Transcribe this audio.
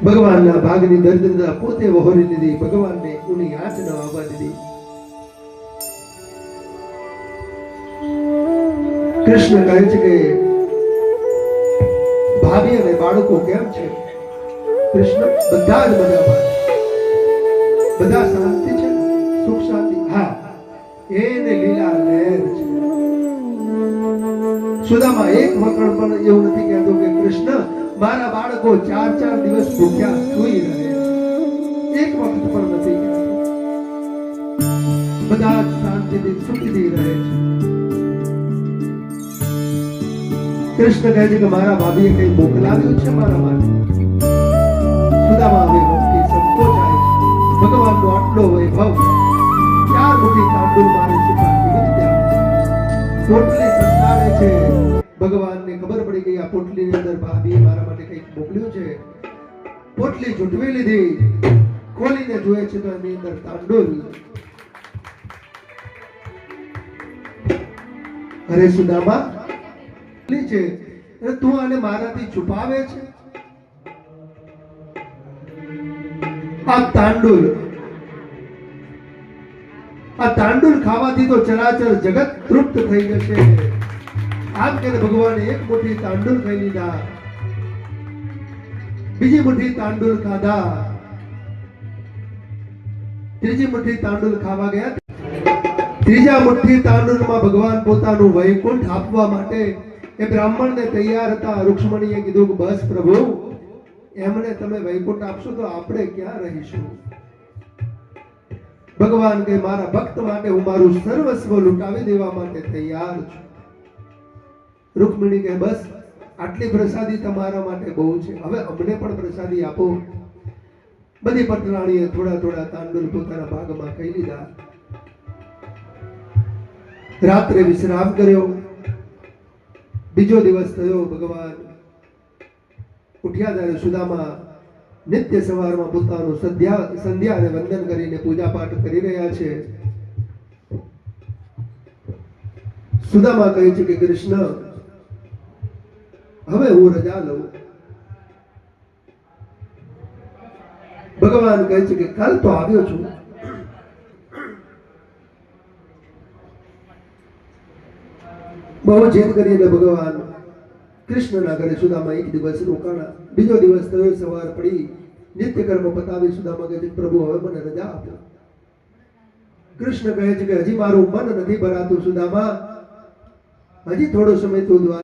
ભગવાનના ભાગની દર્દના પોતે વહોરી લીધી, ભગવાનને ઉની આંચ ન આવવા દીધી. કૃષ્ણ કહે છે કે ભાભી અને બાળકો કેમ છે? કૃષ્ણ બધા જ મજામાં, બધા શાંતિ છે, સુખ શાંતિ. હા, એને લીલા લહેર છે. સુદામા એક વખત પણ એવું નથી કહેતો કે કૃષ્ણ મારા બાળકો 4 દિવસ ભૂખ્યા સૂઈ રહે. એક વખત પણ નથી કહેતો. બધા જ શાંતિથી સુખથી રહે છે. કૃષ્ણ કહે છે કે મારા ભાભીએ કઈ મોકલાવ્યું છે મારા માટે? સુદામા હવે વસ્તી સંકોચાય છે. ભગવાનનો આટલો વૈભવ, 4 મુઠ્ઠી તાંડુલ મારે સુખાથી વિદ્યા. પોટલી સંતાડે છે. ભગવાનને ખબર પડી ગઈ આ પોટલીની અંદર ભાભીએ મારા માટે કંઈક મોકલ્યું છે. પોટલી ઝૂંટવી લીધી, ખોલીને જોઈએ છે તો એની અંદર તાંડુલ. અરે સુદામા છે, તું આને મારાથી છુપાવે છે? આ તાંડુલ ખાવાથી તો ચરાચર જગત તૃપ્ત થઈ જશે. આમ કે ભગવાને એક મુઠ્ઠી તાંડુલ ખાઈ લીધા, બીજી મુઠ્ઠી તાંડુલ ખાધા, ત્રીજી મુઠ્ઠી તાંડુલ ખાવા ગયા. ત્રીજા મુઠ્ઠી તાંડુલમાં ભગવાન પોતાનું વૈકુંઠ આપવા માટે એ બ્રાહ્મણને તૈયાર હતા. રૂક્ષ્મણીએ કીધું કે બસ પ્રભુ, એમને તમે વૈકુંઠ આપશો તો આપણે ક્યાં રહીશું? ભગવાન કે મારા ભક્ત માટે હું મારું સર્વસ્વ લૂંટાવી દેવા માટે તૈયાર છું. રૂક્ષ્મણી કહે બસ આટલી પ્રસાદી તમારા માટે બહુ છે, હવે અમને પણ પ્રસાદી આપો. બધી પટરાણીએ થોડા તાંડુલ પોતાના ભાગમાં ખાઈ લીધા. રાત્રે વિશ્રામ કર્યો. બીજો દિવસ થયો. ભગવાન ઉઠ્યા ત્યારે સુદામા નિત્ય સવારમાં પોતાનું સંધ્યા અને વંદન કરીને પૂજા પાઠ કરી રહ્યા છે. સુદામા કહે છે કે કૃષ્ણ, હવે હું રજા લઉં. ભગવાન કહે છે કે કાલ તો આવ્યો છું. બહુ જીદ કરીને ભગવાન કૃષ્ણના ઘરે સુદામા એક દિવસ રોકાણા. બીજો દિવસ થયો, સવાર પડી, નિત્ય કર્મ પતાવી સુદામા કહે છે પ્રભુ હવે મને રજા આપો. કૃષ્ણ કહે છે કે હજી મારું મન નથી ભરાતું સુદામા, હજી થોડો સમય તું